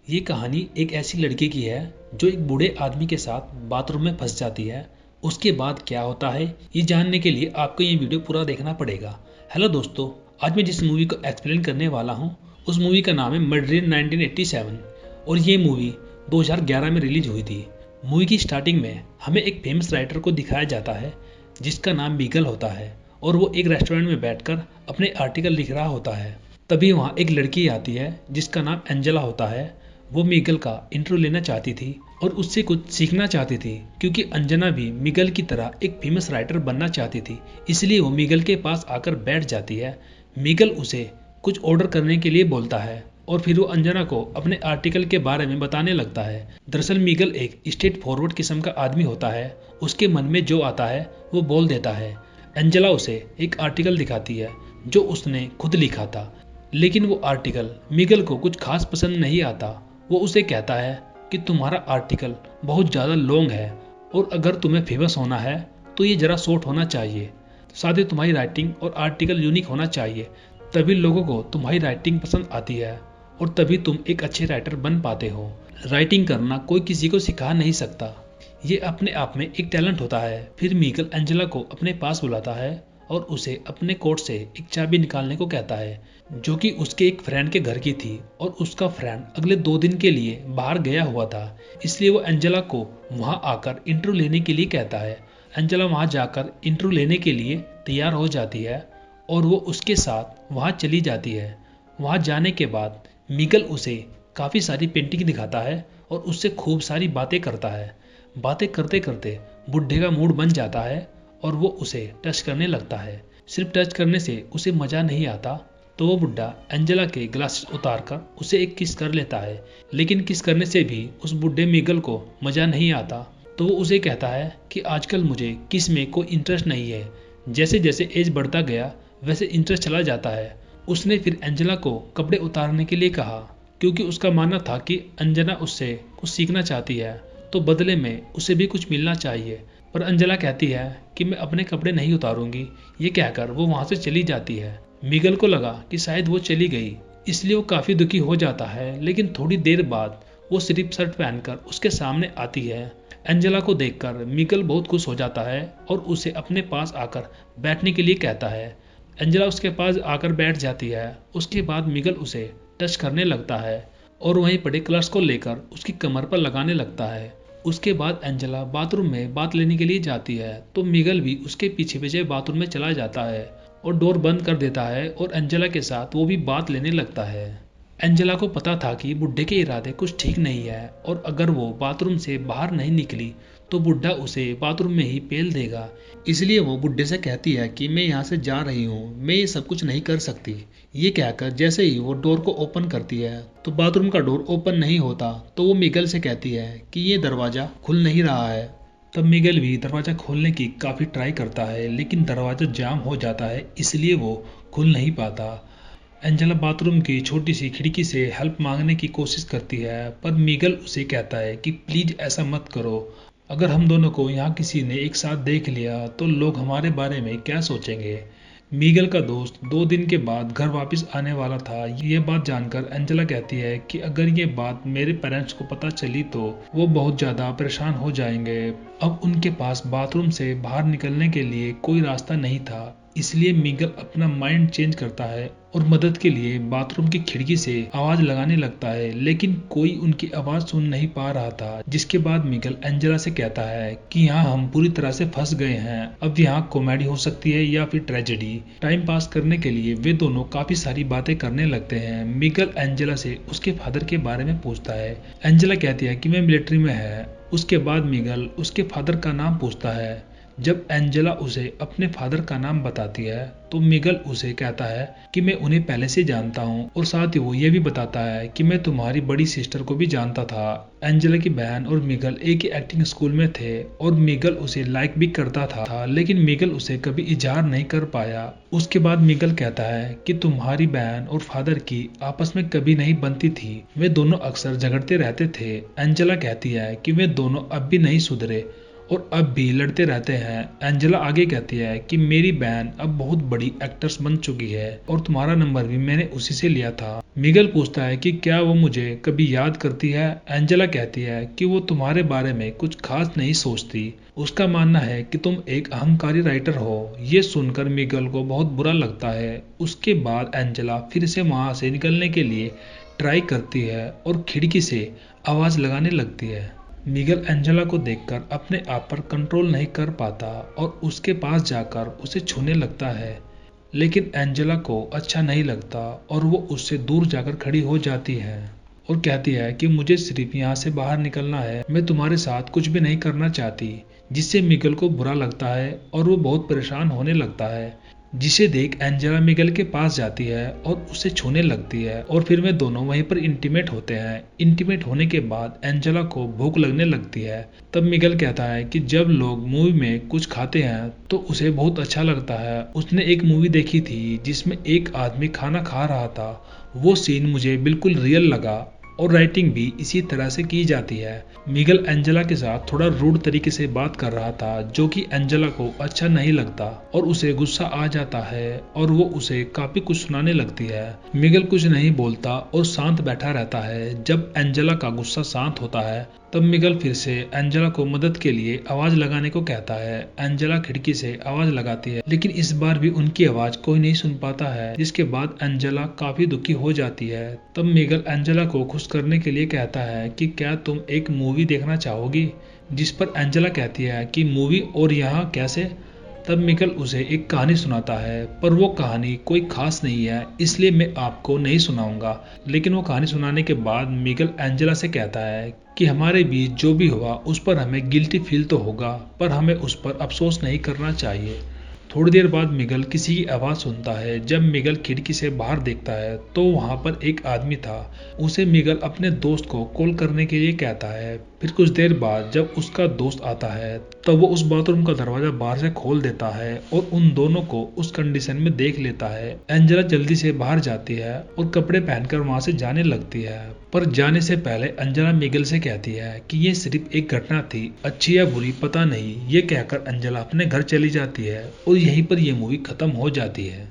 ये कहानी एक ऐसी लड़की की है जो एक बूढ़े आदमी के साथ बाथरूम में फंस जाती है। उसके बाद क्या होता है ये जानने के लिए आपको ये वीडियो पूरा देखना पड़ेगा। हेलो दोस्तों, आज मैं जिस मूवी को एक्सप्लेन करने वाला हूँ उस मूवी का नाम है मर्डर इन 1987 और ये मूवी 2011 में रिलीज हुई थी। मूवी की स्टार्टिंग में हमें एक फेमस राइटर को दिखाया जाता है जिसका नाम बीगल होता है और वो एक रेस्टोरेंट में बैठकर अपने आर्टिकल लिख रहा होता है। तभी वहाँ एक लड़की आती है जिसका नाम एंजेला होता है। वो मिगल का इंटरव्यू लेना चाहती थी और उससे कुछ सीखना चाहती थी क्योंकि अंजना भी मिगल की तरह एक फेमस राइटर बनना चाहती थी। इसलिए वो मिगल के पास आकर बैठ जाती है। मिगल उसे कुछ ऑर्डर करने के लिए बोलता है और फिर वो अंजना को अपने आर्टिकल के बारे में बताने लगता है। दरअसल मिगल एक स्ट्रेट फॉरवर्ड किस्म का आदमी होता है। उसके मन में जो आता है वो बोल देता है। एंजेला उसे एक आर्टिकल दिखाती है जो उसने खुद लिखा था, लेकिन वो आर्टिकल मिगल को कुछ खास पसंद नहीं आता। वो उसे कहता है कि तुम्हारा आर्टिकल बहुत ज़्यादा लॉन्ग है और अगर तुम्हें फेमस होना है तो ये ज़रा शॉर्ट होना चाहिए। साथ ही तुम्हारी राइटिंग और आर्टिकल यूनिक होना चाहिए, तभी लोगों को तुम्हारी राइटिंग पसंद आती है और तभी तुम एक अच्छे राइटर बन पाते हो। राइटिंग करना कोई किसी को सिखा नहीं सकता, ये अपने आप में एक टैलेंट होता है। फिर मिगल एंजेला को अपने पास बुलाता है और उसे अपने कोट से एक चाबी निकालने को कहता है जो कि उसके एक फ्रेंड के घर की थी और उसका फ्रेंड अगले 2 दिन के लिए बाहर गया हुआ था। इसलिए वो एंजेला को वहां आकर इंटरव्यू लेने के लिए कहता है। एंजेला वहां जाकर इंटरव्यू लेने के लिए तैयार हो जाती है और वो उसके साथ वहां चली जाती है। वहां जाने के बाद मिगल उसे काफ़ी सारी पेंटिंग दिखाता है और उससे खूब सारी बातें करता है। बातें करते करते बुढ़े का मूड बन जाता है और वो उसे टच करने लगता है। सिर्फ टच करने से उसे मज़ा नहीं आता तो वो बुढ़ा एंजेला के ग्लासेस उतारकर उसे एक किस कर लेता है, लेकिन किस करने से भी उस बुढ़े मिगल को मज़ा नहीं आता तो वो उसे कहता है कि आजकल मुझे किस में कोई इंटरेस्ट नहीं है। जैसे जैसे एज बढ़ता गया वैसे इंटरेस्ट चला जाता है। उसने फिर एंजेला को कपड़े उतारने के लिए कहा क्योंकि उसका मानना था कि अंजना उससे कुछ सीखना चाहती है तो बदले में उसे भी कुछ मिलना चाहिए। पर अंजना कहती है कि मैं अपने कपड़े नहीं उतारूंगी। ये कहकर वो वहां से चली जाती है। मिगल को लगा कि शायद वो चली गई, इसलिए वो काफ़ी दुखी हो जाता है, लेकिन थोड़ी देर बाद वो सिर्फ शर्ट पहनकर उसके सामने आती है। एंजेला को देखकर मिगल बहुत खुश हो जाता है और उसे अपने पास आकर बैठने के लिए कहता है। एंजेला उसके पास आकर बैठ जाती है। उसके बाद मिगल उसे टच करने लगता है और वहीं पड़े कलर्स को लेकर उसकी कमर पर लगाने लगता है। उसके बाद एंजेला बाथरूम में बात लेने के लिए जाती है तो मिगल भी उसके पीछे पीछे बाथरूम में चला जाता है और डोर बंद कर देता है और एंजेला के साथ वो भी बात लेने लगता है। एंजेला को पता था कि बुढ़े के इरादे कुछ ठीक नहीं है और अगर वो बाथरूम से बाहर नहीं निकली तो बुढ़ा उसे बाथरूम में ही पेल देगा। इसलिए वो बुढ़े से कहती है कि मैं यहाँ से जा रही हूँ, मैं ये सब कुछ नहीं कर सकती। ये कहकर जैसे ही वो डोर को ओपन करती है तो बाथरूम का डोर ओपन नहीं होता तो वो मिगल से कहती है कि ये दरवाज़ा खुल नहीं रहा है। तब मिगल भी दरवाज़ा खोलने की काफ़ी ट्राई करता है, लेकिन दरवाज़ा जाम हो जाता है, इसलिए वो खुल नहीं पाता। एंजेला बाथरूम की छोटी सी खिड़की से हेल्प मांगने की कोशिश करती है पर मिगल उसे कहता है कि प्लीज ऐसा मत करो। अगर हम दोनों को यहाँ किसी ने एक साथ देख लिया तो लोग हमारे बारे में क्या सोचेंगे। मिगल का दोस्त 2 दिन के बाद घर वापस आने वाला था। ये बात जानकर एंजेला कहती है कि अगर ये बात मेरे पेरेंट्स को पता चली तो वो बहुत ज़्यादा परेशान हो जाएंगे। अब उनके पास बाथरूम से बाहर निकलने के लिए कोई रास्ता नहीं था, इसलिए मिगल अपना माइंड चेंज करता है और मदद के लिए बाथरूम की खिड़की से आवाज लगाने लगता है, लेकिन कोई उनकी आवाज सुन नहीं पा रहा था। जिसके बाद मिगल एंजेला से कहता है कि यहाँ हम पूरी तरह से फंस गए हैं, अब यहाँ कॉमेडी हो सकती है या फिर ट्रेजेडी। टाइम पास करने के लिए वे दोनों काफी सारी बातें करने लगते हैं। मिगल एंजेला से उसके फादर के बारे में पूछता है। एंजेला कहती है कि मैं मिलिट्री में है। उसके बाद मिगल उसके फादर का नाम पूछता है। जब एंजेला उसे अपने फादर का नाम बताती है तो मिगल उसे कहता है कि मैं उन्हें पहले से जानता हूँ और साथ ही वो ये भी बताता है कि मैं तुम्हारी बड़ी सिस्टर को भी जानता था। एंजेला की बहन और मिगल एक ही एक्टिंग स्कूल में थे और मिगल उसे लाइक भी करता था, लेकिन मिगल उसे कभी इजहार नहीं कर पाया। उसके बाद मिगल कहता है कि तुम्हारी बहन और फादर की आपस में कभी नहीं बनती थी, वे दोनों अक्सर झगड़ते रहते थे। एंजेला कहती है कि वे दोनों अब भी नहीं सुधरे और अब भी लड़ते रहते हैं। एंजेला आगे कहती है कि मेरी बहन अब बहुत बड़ी एक्ट्रेस बन चुकी है और तुम्हारा नंबर भी मैंने उसी से लिया था। मिगेल पूछता है कि क्या वो मुझे कभी याद करती है। एंजेला कहती है कि वो तुम्हारे बारे में कुछ खास नहीं सोचती। उसका मानना है कि तुम एक अहंकारी राइटर हो। ये सुनकर मिगेल को बहुत बुरा लगता है। उसके बाद एंजेला फिर से वहां से निकलने के लिए ट्राई करती है और खिड़की से आवाज लगाने लगती है। मिगेल एंजेला को देखकर अपने आप पर कंट्रोल नहीं कर पाता और उसके पास जाकर उसे छूने लगता है, लेकिन एंजेला को अच्छा नहीं लगता और वो उससे दूर जाकर खड़ी हो जाती है और कहती है कि मुझे सिर्फ यहाँ से बाहर निकलना है, मैं तुम्हारे साथ कुछ भी नहीं करना चाहती। जिससे मिगेल को बुरा लगता है और वो बहुत परेशान होने लगता है, जिसे देख एंजेला मिगेल के पास जाती है और उसे छूने लगती है और फिर वे दोनों वहीं पर इंटीमेट होते हैं। इंटीमेट होने के बाद एंजेला को भूख लगने लगती है। तब मिगेल कहता है कि जब लोग मूवी में कुछ खाते हैं तो उसे बहुत अच्छा लगता है। उसने एक मूवी देखी थी जिसमें एक आदमी खाना खा रहा था। वो सीन मुझे बिल्कुल रियल लगा और राइटिंग भी इसी तरह से की जाती है। मिगेल एंजेला के साथ थोड़ा रूड तरीके से बात कर रहा था, जो कि एंजेला को अच्छा नहीं लगता और उसे गुस्सा आ जाता है और वो उसे काफी कुछ सुनाने लगती है। मिगेल कुछ नहीं बोलता और शांत बैठा रहता है। जब एंजेला का गुस्सा शांत होता है तब मिगेल फिर से एंजेला को मदद के लिए आवाज लगाने को कहता है। एंजेला खिड़की से आवाज लगाती है, लेकिन इस बार भी उनकी आवाज कोई नहीं सुन पाता है, जिसके बाद एंजेला काफी दुखी हो जाती है। तब मिगेल एंजेला को खुश करने के लिए कहता है कि क्या तुम एक मूवी देखना चाहोगी, जिस पर एंजेला कहती है कि मूवी, और यहाँ कैसे। तब मिगेल उसे एक कहानी सुनाता है, पर वो कहानी कोई खास नहीं है, इसलिए मैं आपको नहीं सुनाऊंगा। लेकिन वो कहानी सुनाने के बाद मिगेल एंजेला से कहता है कि हमारे बीच जो भी हुआ उस पर हमें गिल्टी फील तो होगा, पर हमें उस पर अफसोस नहीं करना चाहिए। थोड़ी देर बाद मिगेल किसी की आवाज सुनता है। जब मिगेल खिड़की से बाहर देखता है तो वहां पर एक आदमी था। उसे मिगेल अपने दोस्त को कॉल करने के लिए कहता है। फिर कुछ देर बाद जब उसका दोस्त आता है तब वो उस बाथरूम का दरवाजा बाहर से खोल देता है और उन दोनों को उस कंडीशन में देख लेता है। एंजेला जल्दी से बाहर जाती है और कपड़े पहनकर वहां से जाने लगती है, पर जाने से पहले एंजेला मिगेल से कहती है कि ये सिर्फ एक घटना थी, अच्छी या बुरी पता नहीं। ये कहकर एंजेला अपने घर चली जाती है और यहीं पर यह मूवी खत्म हो जाती है।